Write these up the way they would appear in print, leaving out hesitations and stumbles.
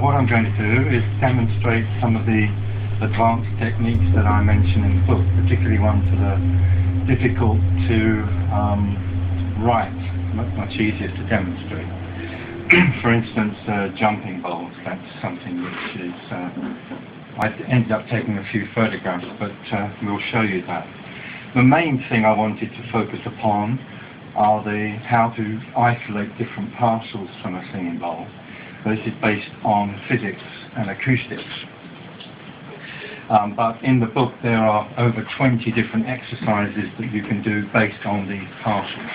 what I'm going to do is demonstrate some of the advanced techniques that I mention in the book, particularly ones that are difficult to write, much easier to demonstrate. For instance, jumping bowls, that's something which is, I ended up taking a few photographs, but we'll show you that. The main thing I wanted to focus upon are how to isolate different parcels from a singing bowl. This is based on physics and acoustics. But in the book there are over 20 different exercises that you can do based on these parcels.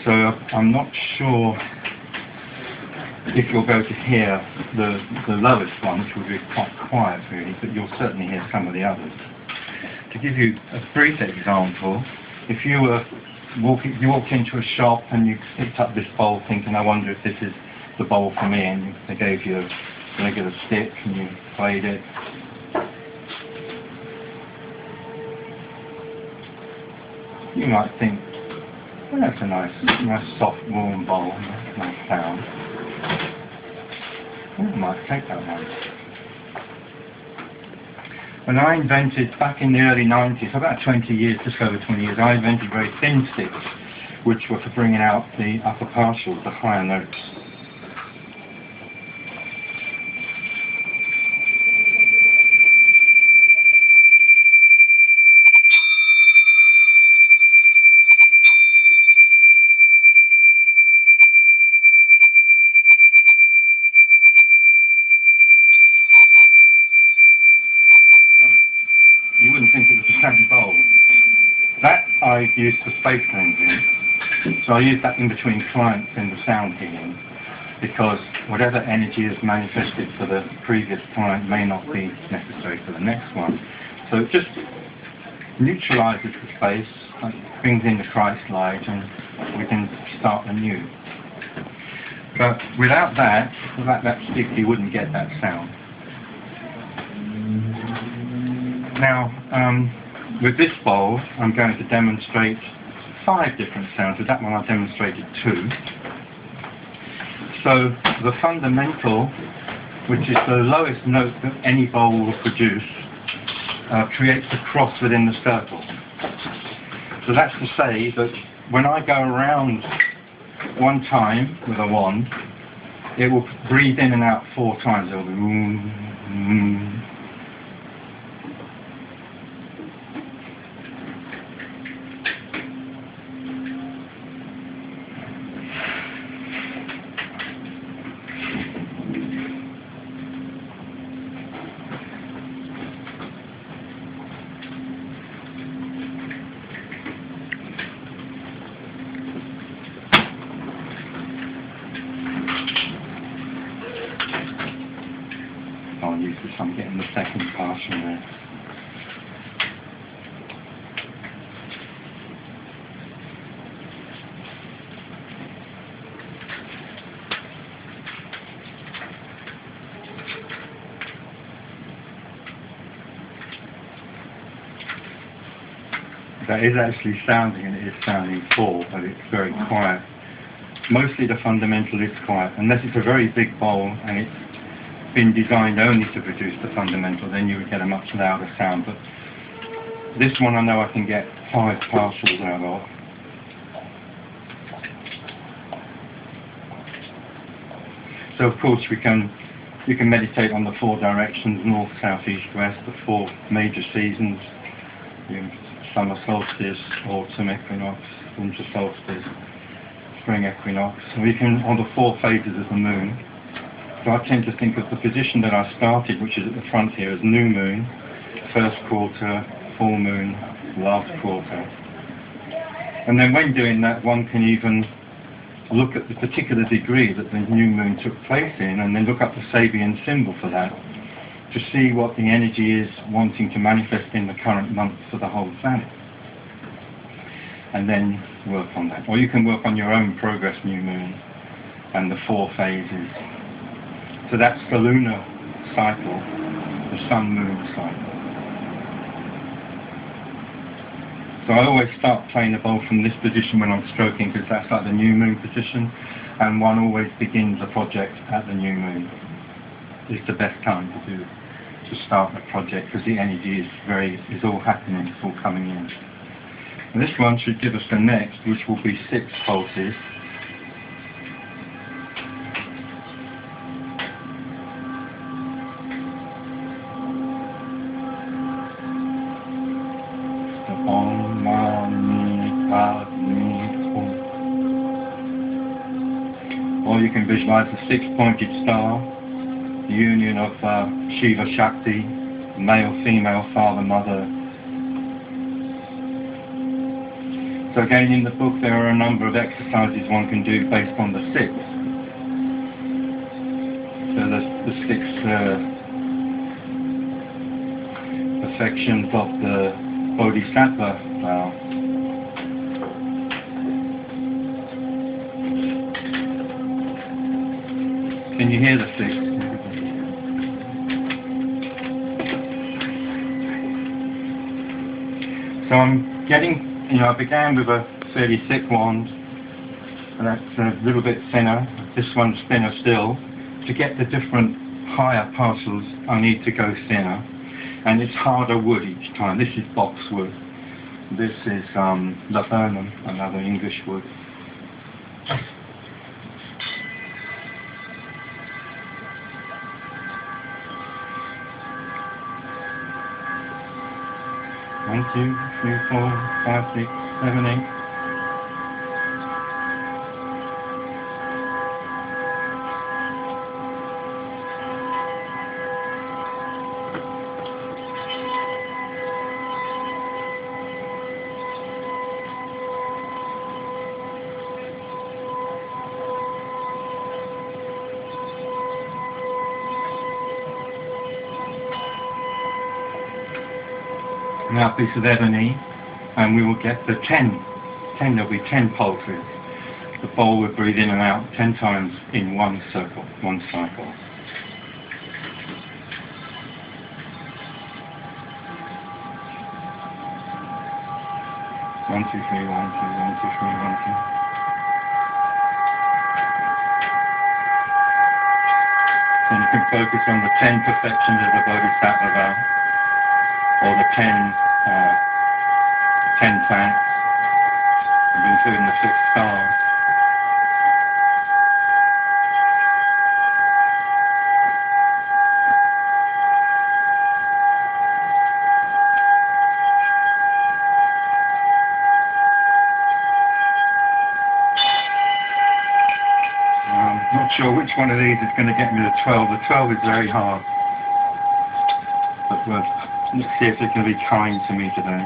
So I'm not sure if you'll go to hear the lowest one, which will be quite quiet really, but you'll certainly hear some of the others. To give you a brief example, if you walked into a shop and you picked up this bowl thinking, I wonder if this is the bowl for me, and they gave you a regular stick and you played it. You might think, well, that's a nice soft warm bowl, nice sound. I might take that one. When I invented, back in the early 90s, about 20 years, just over 20 years, I invented very thin sticks, which were for bringing out the upper partials, the higher notes. You wouldn't think it was the same bowl. That I used for space cleansing. So I use that in between clients in the sound healing, because whatever energy is manifested for the previous client may not be necessary for the next one. So it just neutralizes the space, brings in the Christ light, and we can start anew. But without that stick, you wouldn't get that sound. Now, with this bowl, I'm going to demonstrate 5 different sounds. With that one, I demonstrated 2. So, the fundamental, which is the lowest note that any bowl will produce, creates a cross within the circle. So that's to say that when I go around one time with a wand, it will breathe in and out 4 times. It will be I'll use this, I'm getting the second partial there. That is actually sounding, and it is sounding full, but it's very quiet. Mostly the fundamental is quiet, unless it's a very big bowl and it's been designed only to produce the fundamental, then you would get a much louder sound. But this one I know I can get 5 partials out of. So of course you can meditate on the 4 directions, north, south, east, west, the 4 major seasons, summer solstice, autumn equinox, winter solstice, spring equinox. So you can, on the 4 phases of the moon. So I tend to think of the position that I started, which is at the front here, as new moon, first quarter, full moon, last quarter. And then when doing that, one can even look at the particular degree that the new moon took place in, and then look up the Sabian symbol for that, to see what the energy is wanting to manifest in the current month for the whole planet. And then work on that. Or you can work on your own progress new moon and the 4 phases. So that's the lunar cycle, the sun-moon cycle. So I always start playing the bowl from this position when I'm stroking, because that's like the new moon position, and one always begins a project at the new moon. It's the best time to start a project, because the energy is all happening, it's all coming in. And this one should give us the next, which will be 6 pulses. Or you can visualize the 6-pointed star, the union of Shiva Shakti, male, female, father, mother. So again, in the book there are a number of exercises one can do based on the 6. So the 6 perfections of the Bodhisattva vow. Can you hear the 6? So I'm getting, I began with a fairly thick wand, and that's a little bit thinner. This one's thinner still. To get the different higher parcels, I need to go thinner, and it's harder wood each time. This is boxwood. This is laburnum, another English wood. One, 2, 3, 4, 5, 6, 7, 8. Now a piece of ebony, and we will get the 10. There'll be 10 pulses. The bowl will breathe in and out 10 times in one circle, one cycle. One, two, three, 1, 2, 1, 2, 3, 1, 2. So you can focus on the 10 perfections of the Bodhisattva vow, or the 10 thanks, including the 6 stars. I'm not sure which one of these is going to get me the 12. The 12 is very hard, but let's see if they're going to be kind to me today.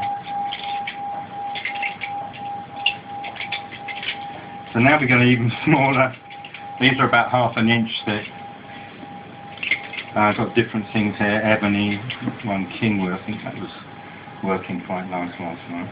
So now we're going to even smaller. These are about ½ an inch thick. I've got different things here. Ebony, one kingwood. I think that was working quite nice last night.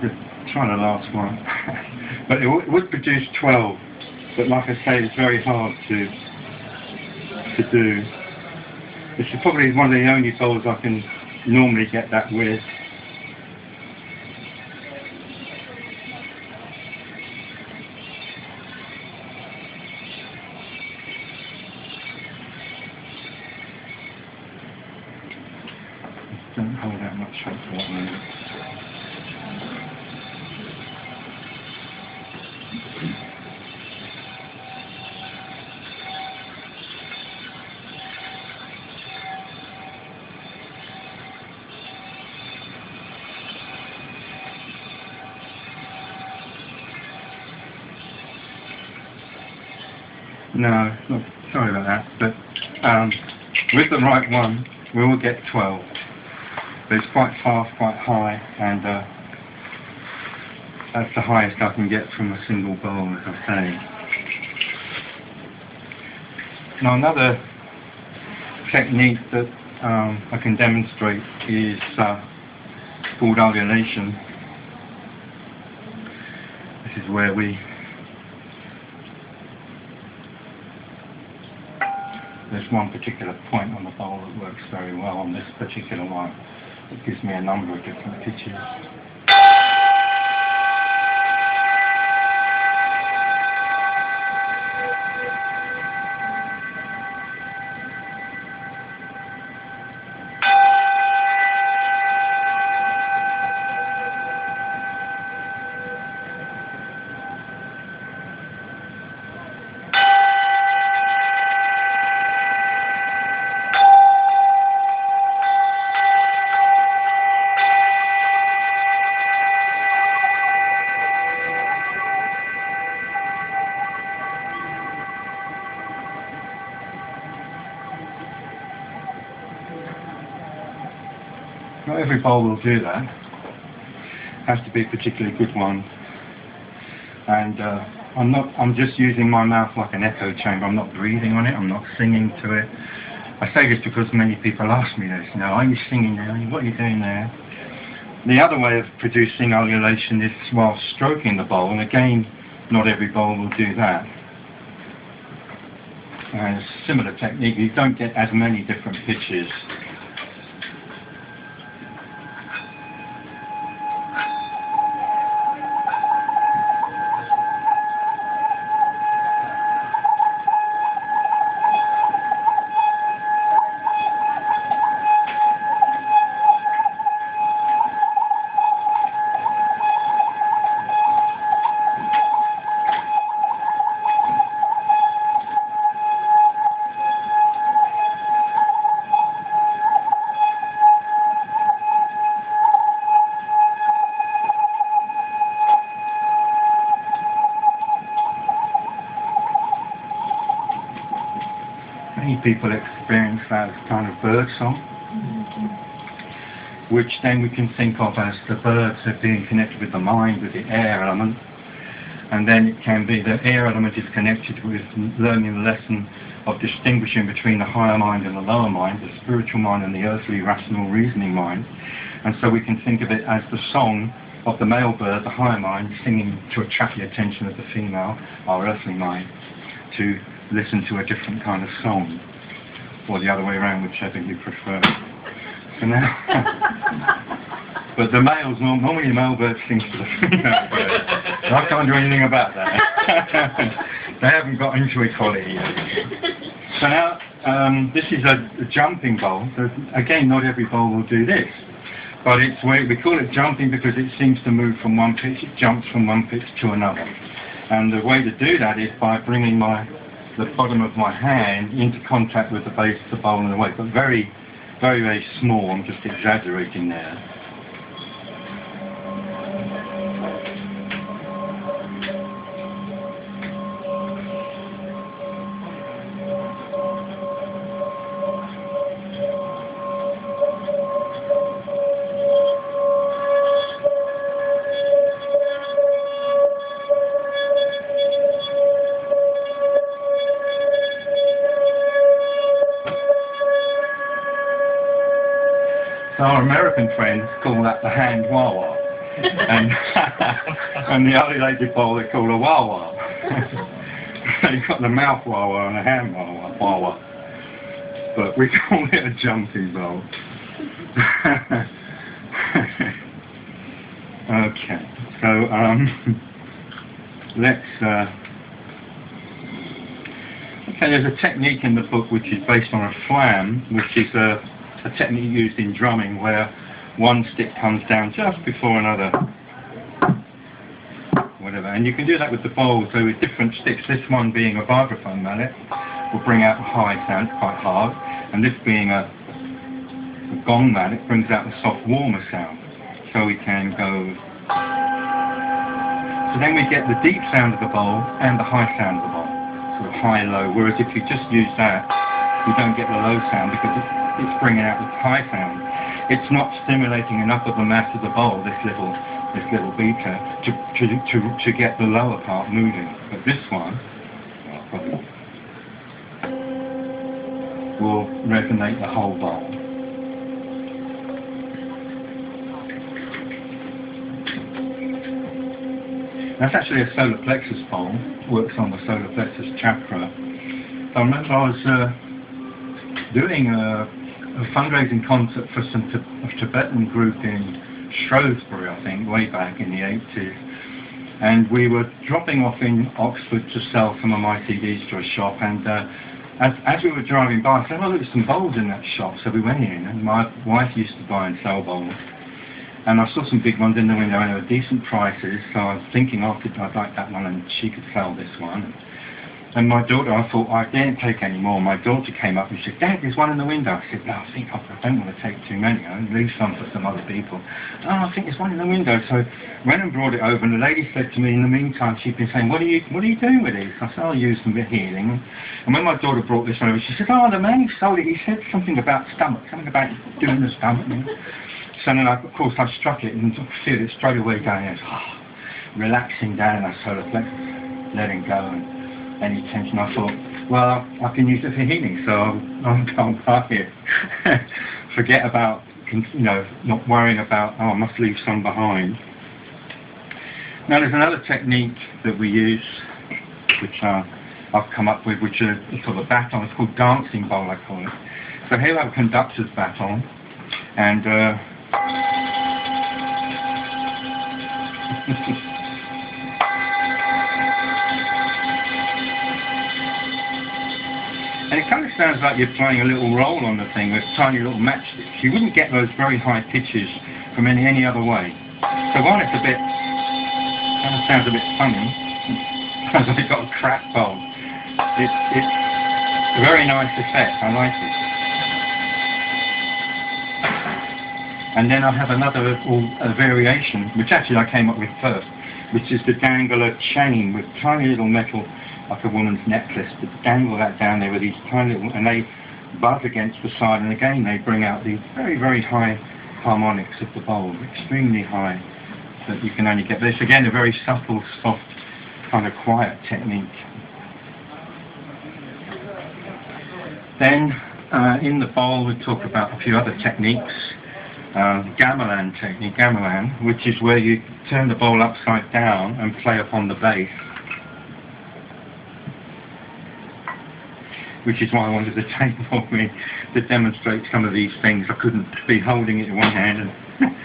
Just trying the last one. But it would produce 12, but like I say, it's very hard to do. This is probably one of the only bowls I can normally get that with don't hold that much shot for 1 minute. No, look, sorry about that, but with the right one, we will get 12. But it's quite fast, quite high, and that's the highest I can get from a single bowl, as I say. Now another technique that I can demonstrate is called ululation. This is where there's one particular point on the bowl that works very well on this particular one. It gives me a number of different pitches. Not every bowl will do that. It has to be a particularly good one. And I'm just using my mouth like an echo chamber. I'm not breathing on it, I'm not singing to it. I say this because many people ask me this, are you singing now? What are you doing there? The other way of producing ululation is while stroking the bowl, and again, not every bowl will do that. And it's a similar technique, you don't get as many different pitches. Many people experience that as kind of bird song, which then we can think of as the birds are being connected with the mind, with the air element, and then it can be the air element is connected with learning the lesson of distinguishing between the higher mind and the lower mind, the spiritual mind and the earthly rational reasoning mind. And so we can think of it as the song of the male bird, the higher mind, singing to attract the attention of the female, our earthly mind, to listen to a different kind of song, or the other way around, whichever you prefer. So now, but the males, normally the male bird sings to the female bird. So I can't do anything about that. They haven't got into equality yet. So now, this is a jumping bowl. So again, not every bowl will do this. But it's where we call it jumping because it seems to move from one pitch, it jumps from one pitch to another. And the way to do that is by bringing the bottom of my hand into contact with the base of the bowl in the way, but very, very, very small. I'm just exaggerating there. So our American friends call that the hand wah-wah, and the ululated bowl they call a wah-wah. You've got the mouth wah-wah and a hand wah-wah, but we call it a jumping bowl. Okay, so let's. Okay, there's a technique in the book which is based on a flam, which is a technique used in drumming where one stick comes down just before another. Whatever, and you can do that with the bowl. So with different sticks, this one being a vibraphone mallet will bring out a high sound, quite hard, and this being a gong mallet brings out a soft, warmer sound. So we can go. So then we get the deep sound of the bowl and the high sound of the bowl, sort of high-low. Whereas if you just use that, you don't get the low sound because it's bringing out the high sound. It's not stimulating enough of the mass of the bowl, this little beaker, to get the lower part moving. But this one probably will resonate the whole bowl. That's actually a solar plexus bowl, works on the solar plexus chakra. I remember I was doing a fundraising concert for a Tibetan group in Shrewsbury, I think, way back in the 80s. And we were dropping off in Oxford to sell some of my CDs to a shop, and as we were driving by, I said, oh, there's some bowls in that shop. So we went in, and my wife used to buy and sell bowls. And I saw some big ones in the window, and they were decent prices, so I was thinking, oh, I'd like that one, and she could sell this one. And my daughter, I thought, I daren't take any more. My daughter came up and she said, Dad, there's one in the window. I said, no, I don't want to take too many. I'll leave some for some other people. Oh, I think there's one in the window. So I went and brought it over, and the lady said to me, in the meantime, she'd been saying, what are you doing with these? I said, I'll use them for healing. And when my daughter brought this over, she said, oh, the man who sold it, he said something about stomach, something about doing the stomach. So then, of course, I struck it and feel it straight away going, relaxing down in that solar plexus, letting go and any tension. I thought, well, I can use it for healing, so I'll buy it. Forget about, not worrying about, I must leave some behind. Now, there's another technique that we use, which I've come up with, which is sort of a baton. It's called dancing bowl, I call it. So here I have a conductor's baton, and and it kind of sounds like you're playing a little roll on the thing with tiny little matchsticks. You wouldn't get those very high pitches from any other way. So while it's kind of sounds a bit funny, sounds like it's got a crap bowl. It's a very nice effect. I like it. And then I have another variation, which actually I came up with first, which is to dangle a chain with tiny little metal, like a woman's necklace, to dangle that down there with these tiny little, and they buzz against the side, and again they bring out these very, very high harmonics of the bowl, extremely high, that you can only get. This again, a very subtle, soft, kind of quiet technique. Then in the bowl we talk about a few other techniques. Gamelan technique, which is where you turn the bowl upside down and play upon the bass. Which is why I wanted the tape of me to demonstrate some of these things. I couldn't be holding it in one hand and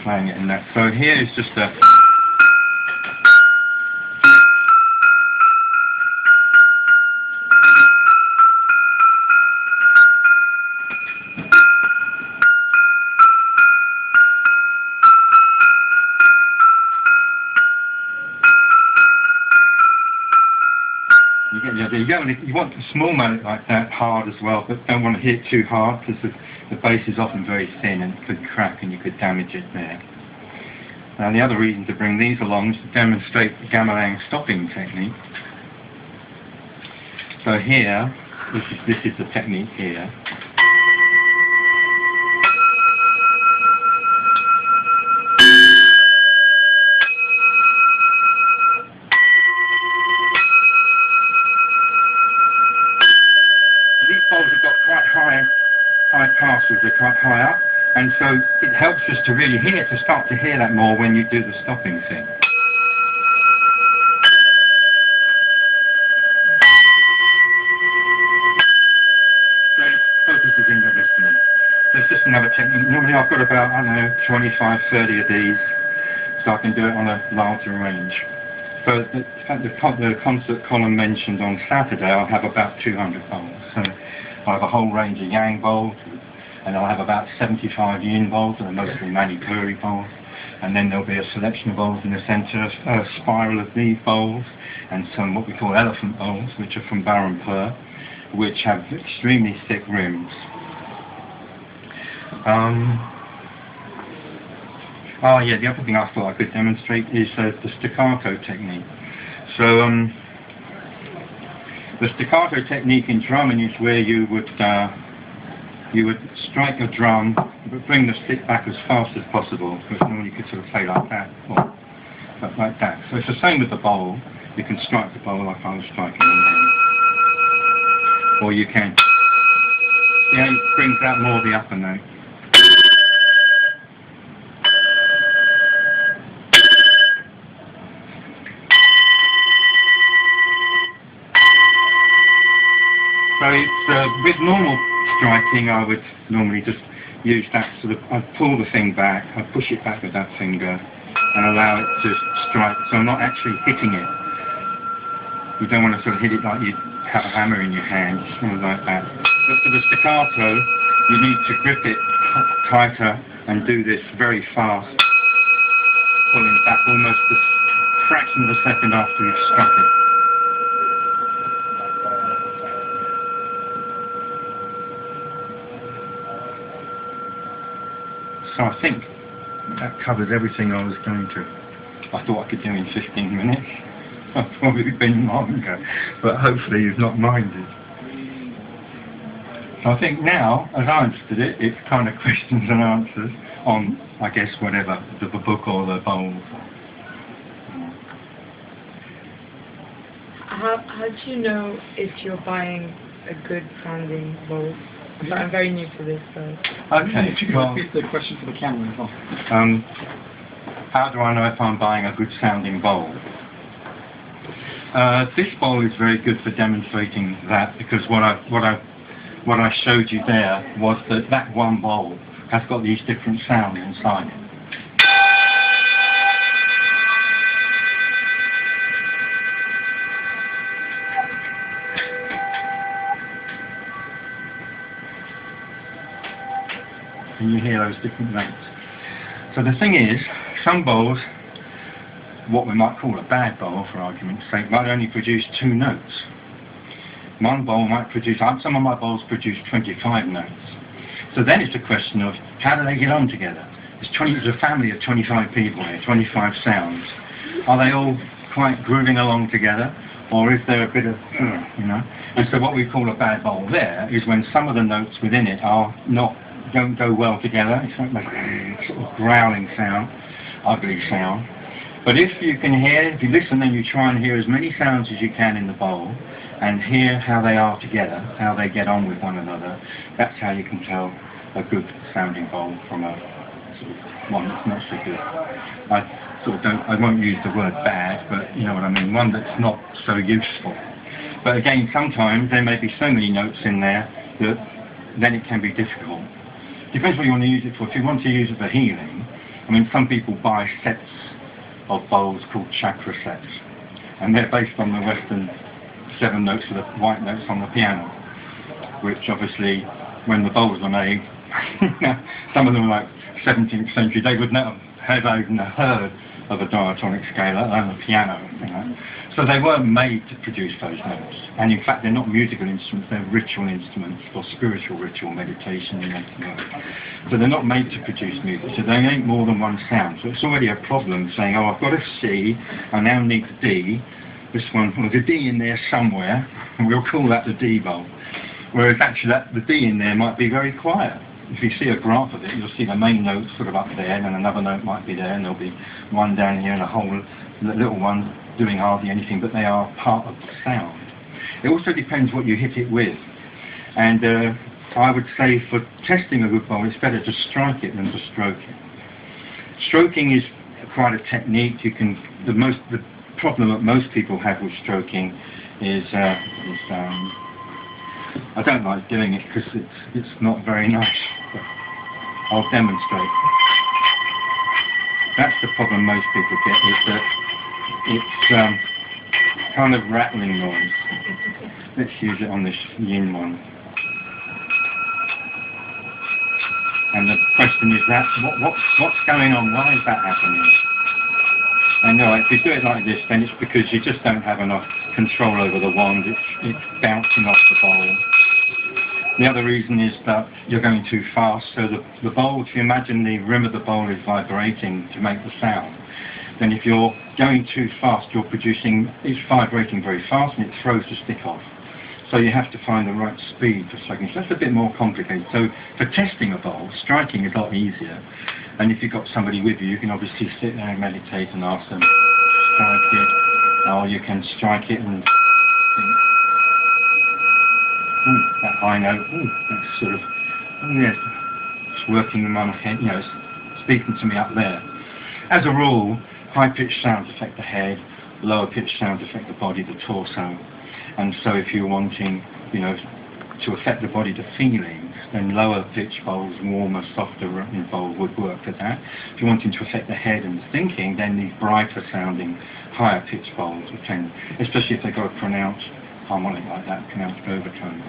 playing it in that. So here is just a... You get the idea. You want a small mallet like that hard as well, but don't want to hit it too hard because the bass is often very thin and it could crack and you could damage it there. Now the other reason to bring these along is to demonstrate the gamelan stopping technique. So here, this is the technique here. High passes, they're quite high up, and so it helps us to really start to hear that more when you do the stopping thing. So it focuses in the listening. There's just another technique. Normally I've got about, I don't know, 25, 30 of these, so I can do it on a larger range. So the concert column mentioned on Saturday, I'll have about 200 bowls. So I have a whole range of yang bowls, and I'll have about 75 yin bowls, and they're mostly manipuri bowls. And then there'll be a selection of bowls in the centre, a spiral of these bowls, and some what we call elephant bowls, which are from Burrampur, which have extremely thick rims. Oh yeah, the other thing I thought I could demonstrate is the staccato technique. So the staccato technique in drumming is where you would strike a drum, but bring the stick back as fast as possible, because normally you could sort of play like that, or like that. So it's the same with the bowl. You can strike the bowl like I was striking them then. Or you can, yeah, it brings out more of the upper note. So it's, with normal striking, I would normally just use that sort of, I'd pull the thing back, I'd push it back with that finger, and allow it to strike, so I'm not actually hitting it. You don't want to sort of hit it like you have a hammer in your hand, something like that. But for the staccato, you need to grip it tighter and do this very fast, pulling back almost a fraction of a second after you've struck it. So I think that covers everything I was going to. I thought I could do in 15 minutes. I've probably been longer, but hopefully you've not minded. So I think now, as I understood it, it's kind of questions and answers on, I guess, whatever, the book or the bowl. How do you know if you're buying a good sounding bowl? So I'm very new to this, so... Okay, if you can repeat the question for the camera as well. How do I know if I'm buying a good sounding bowl? This bowl is very good for demonstrating that, because what I showed you there was that one bowl has got these different sounds inside it. And you hear those different notes. So the thing is, some bowls, what we might call a bad bowl for argument's sake, might only produce 2 notes. One bowl might produce, some of my bowls produce 25 notes. So then it's a question of, how do they get on together? There's a family of 25 people here, 25 sounds. Are they all quite grooving along together? Or is there a bit of, you know? And so what we call a bad bowl there is when some of the notes within it don't go well together. It's like a sort of growling sound, ugly sound. But if you can hear, if you listen and you try and hear as many sounds as you can in the bowl, and hear how they are together, how they get on with one another, that's how you can tell a good sounding bowl from a sort of one that's not so good. I won't use the word bad, but you know what I mean, one that's not so useful. But again, sometimes there may be so many notes in there that then it can be difficult. Depends what you want to use it for. If you want to use it for healing, I mean, some people buy sets of bowls called chakra sets, and they're based on the Western 7 notes of the white notes on the piano, which obviously, when the bowls were made, some of them were like 17th century, they would not have even heard of a diatonic scale, let alone a piano, you know. So they weren't made to produce those notes, and in fact they're not musical instruments, they're ritual instruments for spiritual ritual meditation and that. So they're not made to produce music, so they ain't more than one sound. So it's already a problem saying, oh, I've got a C, I now need a D, this one, well, there's a D in there somewhere, and we'll call that the D bowl. Whereas actually the D in there might be very quiet. If you see a graph of it, you'll see the main note sort of up there, and then another note might be there, and there'll be one down here and a whole little one doing hardly anything, but they are part of the sound. It also depends what you hit it with. And I would say for testing a good bowl, it's better to strike it than to stroke it. Stroking is quite a technique. The problem that most people have with stroking is I don't like doing it because it's not very nice. I'll demonstrate. That's the problem most people get, is that it's kind of rattling noise. Let's use it on this yin one. And the question is that what's going on? Why is that happening? And no, if you do it like this, then it's because you just don't have enough control over the wand. It's bouncing off the bowl. The other reason is that you're going too fast. So the bowl, if you imagine the rim of the bowl is vibrating to make the sound, then if you're going too fast, it's vibrating very fast and it throws the stick off. So you have to find the right speed for striking. So that's a bit more complicated. So for testing a bowl, striking is a lot easier. And if you've got somebody with you, you can obviously sit there and meditate and ask them, strike it, or you can strike it and think, that high note, that's sort of, yes, it's working in my head, it's speaking to me up there. As a rule, high-pitched sounds affect the head, lower-pitched sounds affect the body, the torso. And so if you're wanting, to affect the body to feelings, then lower pitch bowls, warmer, softer bowl would work for that. If you're wanting to affect the head and thinking, then these brighter sounding, higher pitch bowls would tend, especially if they've got a pronounced harmonic like that, pronounced overtone.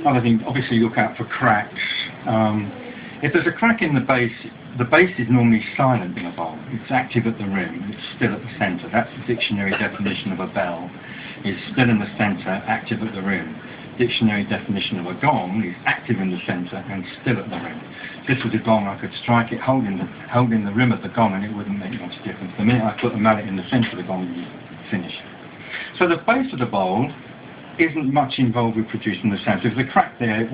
Other thing, obviously look out for cracks. If there's a crack in the base is normally silent in a bowl. It's active at the rim, it's still at the centre. That's the dictionary definition of a bell. It's still in the centre, active at the rim. Dictionary definition of a gong is active in the centre and still at the rim. If this was a gong, I could strike it holding the rim of the gong and it wouldn't make much difference. The minute I put the mallet in the centre of the gong, you finish. So the base of the bowl isn't much involved with producing the sound. So if there's a crack there, it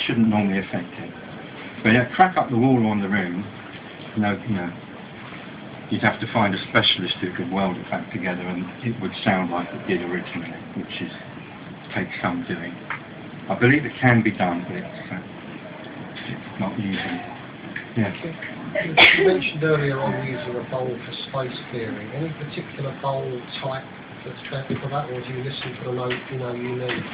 shouldn't normally affect it. But yeah, crack up the wall on the rim, you'd have to find a specialist who could weld it back together and it would sound like it did originally, which takes some doing. I believe it can be done, but it's not easy. Yeah. You mentioned earlier on using a bowl for space clearing. Any particular bowl type that's traffic for that, or do you listen to the note you need?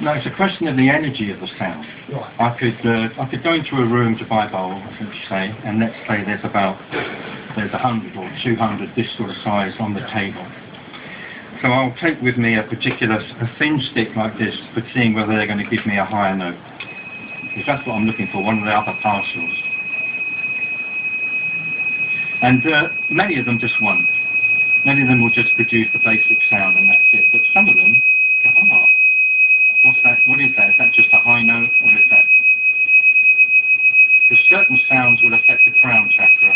No, it's a question of the energy of the sound. Right. I could go into a room to buy a bowl, as you say, and let's say there's 100 or 200 this sort of size on the table. So I'll take with me a thin stick like this, but seeing whether they're going to give me a higher note. Because that's what I'm looking for, one of the upper partials. And many of them just won't. Many of them will just produce the basic sound and that's it. But some of them, what's that? What is that? Is that just a high note, or is that? Because certain sounds will affect the crown chakra,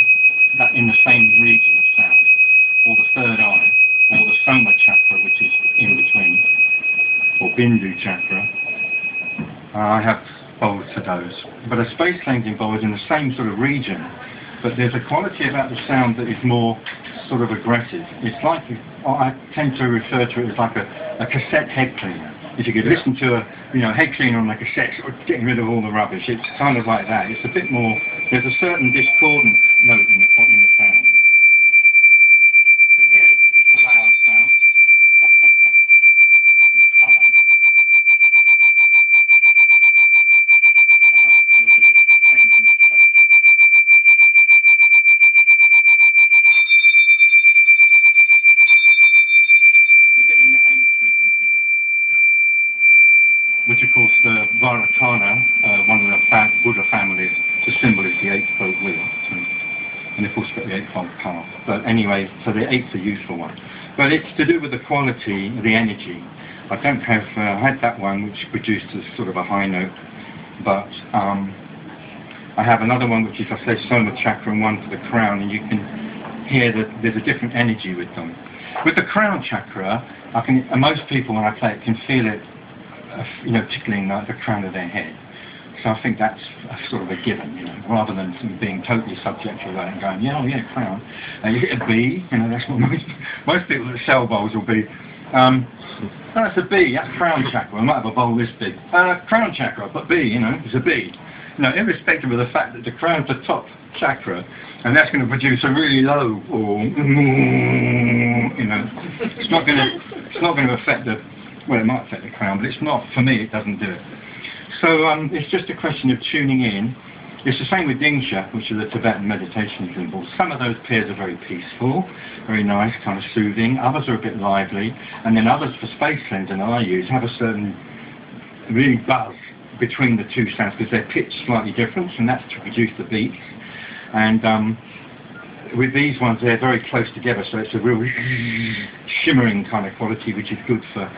that in the same region of sound, or the third eye, or the soma chakra, which is in between, or bindu chakra. I have bowls for those. But a space cleansing bowl is in the same sort of region, but there's a quality about the sound that is more sort of aggressive. It's like, I tend to refer to it as like a cassette head cleaner. If you could listen to a head cleaner on a cassette, sort of getting rid of all the rubbish, it's kind of like that. It's a bit more, there's a certain discordant note in the sound. But yeah, it's a loud sound. It's high. You're getting the 8th frequency there. Which of course the Vairocana, one of the Buddha families, the symbol is the 8th wheel, and of course got the 8-fold path. But anyway, so the 8th's a useful one. But it's to do with the quality, the energy. I don't have, I had that one which produced a sort of a high note, but I have another one which is, I say, soma chakra and one for the crown, and you can hear that there's a different energy with them. With the crown chakra, most people when I play it can feel it tickling the crown of their head. So I think that's sort of a given, rather than being totally subject to that and going, yeah, crown. You hit a B, that's what most people that sell bowls will be. That's a B, that's crown chakra. I might have a bowl this big. Crown chakra, but B, it's a B. Irrespective of the fact that the crown's the top chakra, and that's going to produce a really low, or it's not going to affect the. Well, it might affect the crown, but it's not, for me, it doesn't do it. So it's just a question of tuning in. It's the same with Dingsha, which are the Tibetan meditation symbols. Some of those pairs are very peaceful, very nice, kind of soothing. Others are a bit lively. And then others, for space cleansing that I use, have a certain really buzz between the two sounds because they're pitched slightly different, and that's to produce the beats. And with these ones, they're very close together, so it's a real shimmering kind of quality, which is good for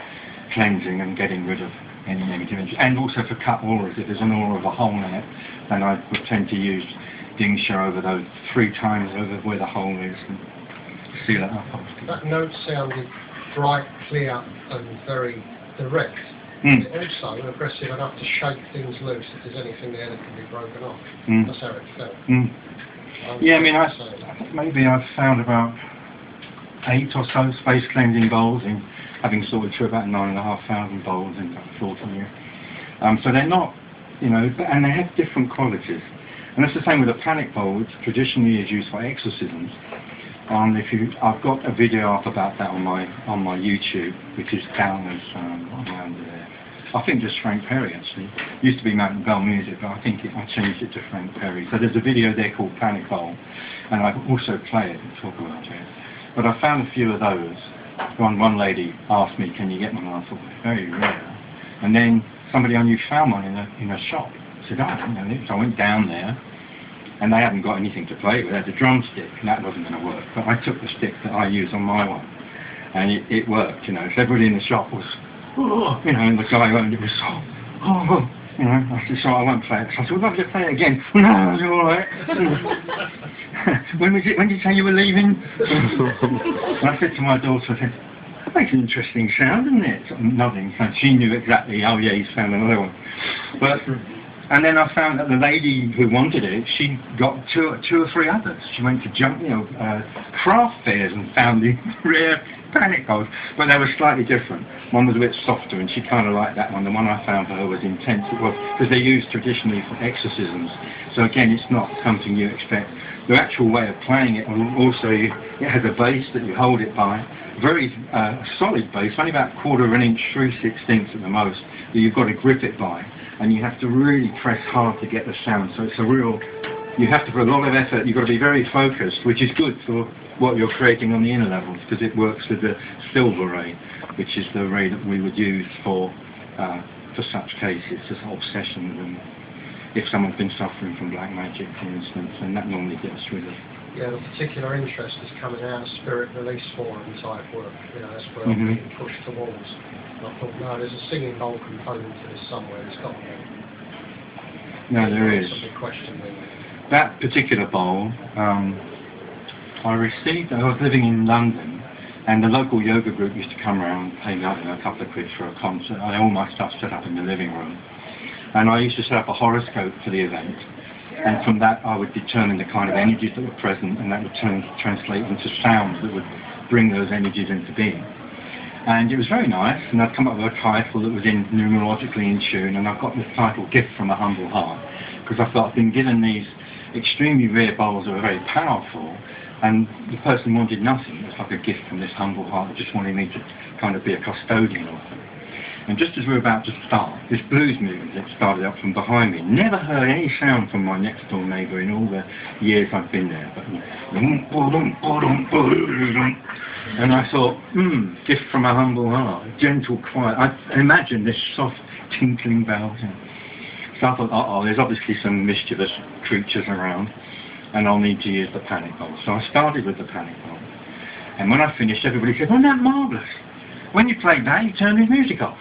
cleansing and getting rid of any negative energy. And also for cut auras. If there's an aura of a hole in it, then I would tend to use Dingsha over those 3 times over where the hole is and seal it up. That note sounded bright, clear, and very direct. Also aggressive enough to shake things loose if there's anything there that can be broken off. That's how it felt. Yeah, I mean, I think maybe I've found about 8 or so space cleansing bowls, in having sorted through about 9,500 bowls in about 14 years. So they're not, you know, and they have different qualities. And that's the same with a panic bowl, which traditionally is used for exorcisms. I've got a video up about that on my YouTube, which is down as around there. I think just Frank Perry actually. Used to be Mountain Bell Music, but I think I changed it to Frank Perry. So there's a video there called Panic Bowl, and I also play it and talk about it. But I found a few of those. One lady asked me, "Can you get one?" And I thought, very rare. And then somebody I knew found one in a shop. I said, "I don't know it." So I went down there, and they hadn't got anything to play with. They had a drumstick, and that wasn't going to work. But I took the stick that I use on my one, and it worked, you know. So everybody in the shop was, oh, you know, and the guy who owned it was, oh, you know. I said, "So I won't play it." So I said, "Well, I'll just play it again." "No, it's all right." When did you say you were leaving? And I said to my daughter, I said, "That makes an interesting sound, doesn't it?" Sort of nodding. So she knew exactly, oh yeah, he's found another one. And then I found that the lady who wanted it, she got two or three others. She went to craft fairs and found these rare panic bowls, but they were slightly different. One was a bit softer, and she kind of liked that one. The one I found for her was intense. It was because they're used traditionally for exorcisms. So again, it's not something you expect. The actual way of playing it, also, it has a base that you hold it by, very solid base, only about 1/4 of an inch, 3/16 at the most, that you've got to grip it by. And you have to really press hard to get the sound. So it's a real, you have to put a lot of effort. You've got to be very focused, which is good for what you're creating on the inner levels, because it works with the silver ray, which is the ray that we would use for such cases, as obsessions, and if someone's been suffering from black magic, for instance, and that normally gets rid of. Yeah, the particular interest is coming out of spirit release forum type work. You know, that's where I'm being pushed towards. And I thought, no, there's a singing bowl component to this somewhere. There's got to be. No, there is. That's a big question. That particular bowl, I was living in London, and the local yoga group used to come around, pay me, I don't know, a couple of quid for a concert. I had all my stuff set up in the living room. And I used to set up a horoscope for the event. And from that, I would determine the kind of energies that were present, and that would translate into sounds that would bring those energies into being. And it was very nice, and I'd come up with a title that was numerologically in tune, and I've got this title, Gift from a Humble Heart, because I thought I've been given these extremely rare bowls that were very powerful, and the person wanted nothing. It was like a gift from this humble heart, just wanted me to kind of be a custodian of them. And just as we were about to start, this blues music started up from behind me. Never heard any sound from my next door neighbour in all the years I've been there. But, and I thought, gift from a humble heart, gentle, quiet. I imagined this soft tinkling bells. So I thought, there's obviously some mischievous creatures around, and I'll need to use the panic bowl. So I started with the panic bowl. And when I finished, everybody said, "Wasn't that marvellous? When you played that, you turned his music off."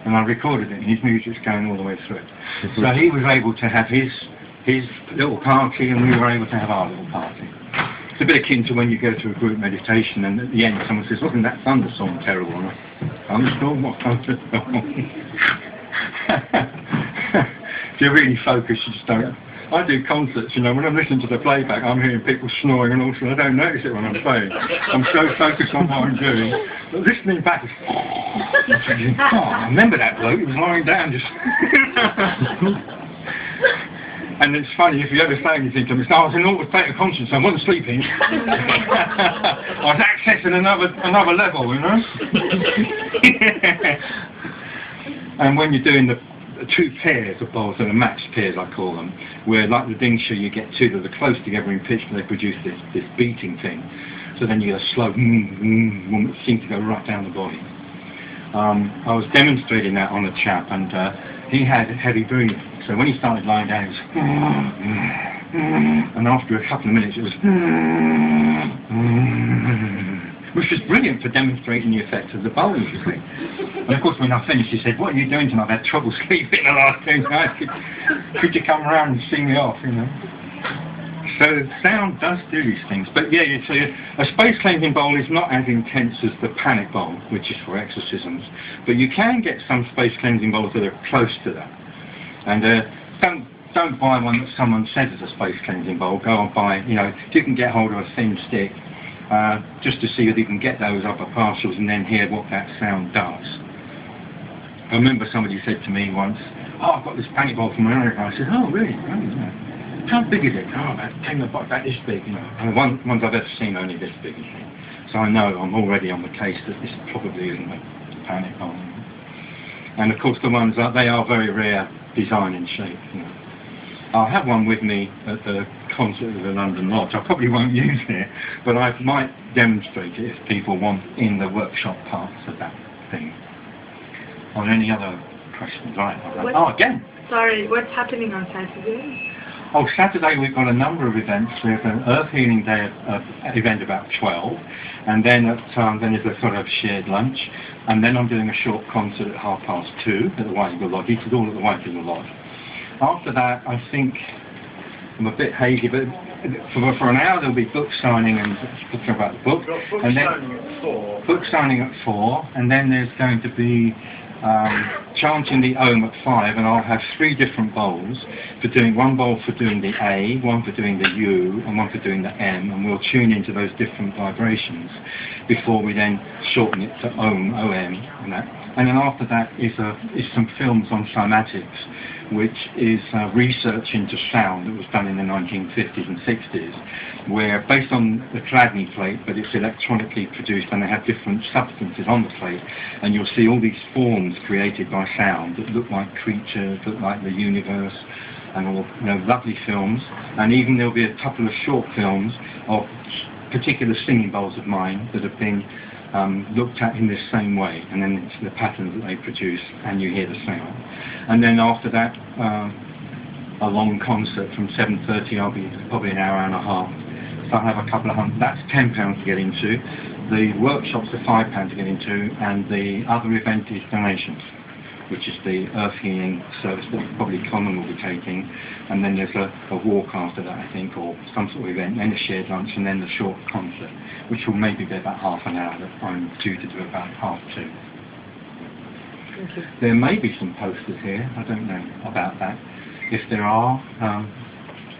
And I recorded it, and his music's going all the way through it. So he was able to have his little party, and we were able to have our little party. It's a bit akin to when you go to a group meditation, and at the end someone says, "Wasn't that thunderstorm terrible?" And I, "Thunderstorm? What thunderstorm?" If you're really focused, you just don't. Yeah. I do concerts, you know, when I'm listening to the playback, I'm hearing people snoring and all sorts. I don't notice it when I'm playing. I'm so focused on what I'm doing. But listening back, I remember that bloke, he was lying down just... And it's funny, if you ever say anything to me, I was in an altered state of conscience, I wasn't sleeping. I was accessing another level, you know? And when you're doing two pairs of bowls, that are matched pairs I call them, where like the ding shoe you get two that are close together in pitch, but they produce this beating thing. So then you get a slow that seems to go right down the body. I was demonstrating that on a chap, and he had heavy breathing. So when he started lying down, it was and after a couple of minutes it was which was brilliant for demonstrating the effect of the bowls, you see. And of course when I finished he said, "What are you doing tonight? I've had trouble sleeping the last 2 nights. Could you come around and see me off, you know?" So sound does do these things. But yeah, so a space cleansing bowl is not as intense as the panic bowl, which is for exorcisms. But you can get some space cleansing bowls that are close to that. And don't buy one that someone says is a space cleansing bowl. Go and buy, you know, if you can get hold of a thin stick, just to see if you can get those upper partials and then hear what that sound does. I remember somebody said to me once, "Oh, I've got this panic bowl from America." I said, "Oh, really? Oh, yeah. How big is it?" "Oh, about this big, you know." And the ones I've ever seen only this big, you know. So I know I'm already on the case that this probably isn't a panic bowl. And of course the ones they are very rare design and shape, you know. I'll have one with me at the concert of the London Lodge. I probably won't use it, but I might demonstrate it if people want in the workshop parts of that thing. Are there any other questions? Right. Oh, again. Sorry, what's happening on Saturday? Oh, Saturday we've got a number of events. We have an Earth Healing Day event about 12, and then then there's a sort of shared lunch, and then I'm doing a short concert at 2:30 at the White Eagle Lodge. It's all at the White Eagle Lodge. After that, I think I'm a bit hazy, but for an hour there'll be book signing and talking about the book, and then book signing at 4, and then there's going to be chanting the Om at 5, and I'll have 3 different bowls for doing one bowl for doing the A, one for doing the U, and one for doing the M, and we'll tune into those different vibrations before we then shorten it to Om, OM, and that. And then after that is some films on cymatics, which is research into sound that was done in the 1950s and 60s, where based on the Chladni plate, but it's electronically produced, and they have different substances on the plate, and you'll see all these forms created by sound that look like creatures, look like the universe, and all, you know, lovely films. And even there'll be a couple of short films of particular singing bowls of mine that have been looked at in this same way, and then it's the patterns that they produce, and you hear the sound. And then after that, a long concert from 7:30. I'll be probably an hour and a half. So I have a couple of hundred. That's £10 to get into. The workshops are £5 to get into, and the other event is donations, which is the Earth Healing service that probably Common will be taking, and then there's a walk after that, I think, or some sort of event, then a shared lunch, and then the short concert, which will maybe be about half an hour, that I'm due to do about 2:30. Thank you. There may be some posters here, I don't know about that. If there are,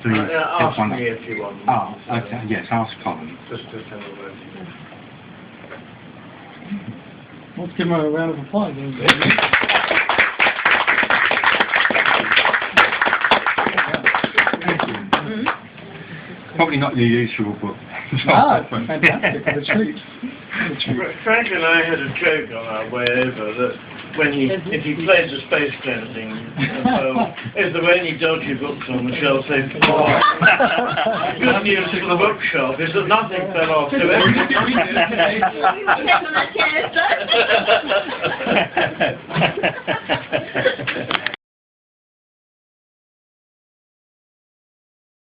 please ask one me up. if you want. Ah, okay, yes, ask Colin. Just to tell the word. Let's give him a round of applause. Probably not your usual book. Fantastic, for the treat. Frank and I had a joke on our way over that if he plays a space cleansing film, if there were any dodgy books on the shelf, they'd fall off. Good news for the bookshop is that nothing fell off, so everything.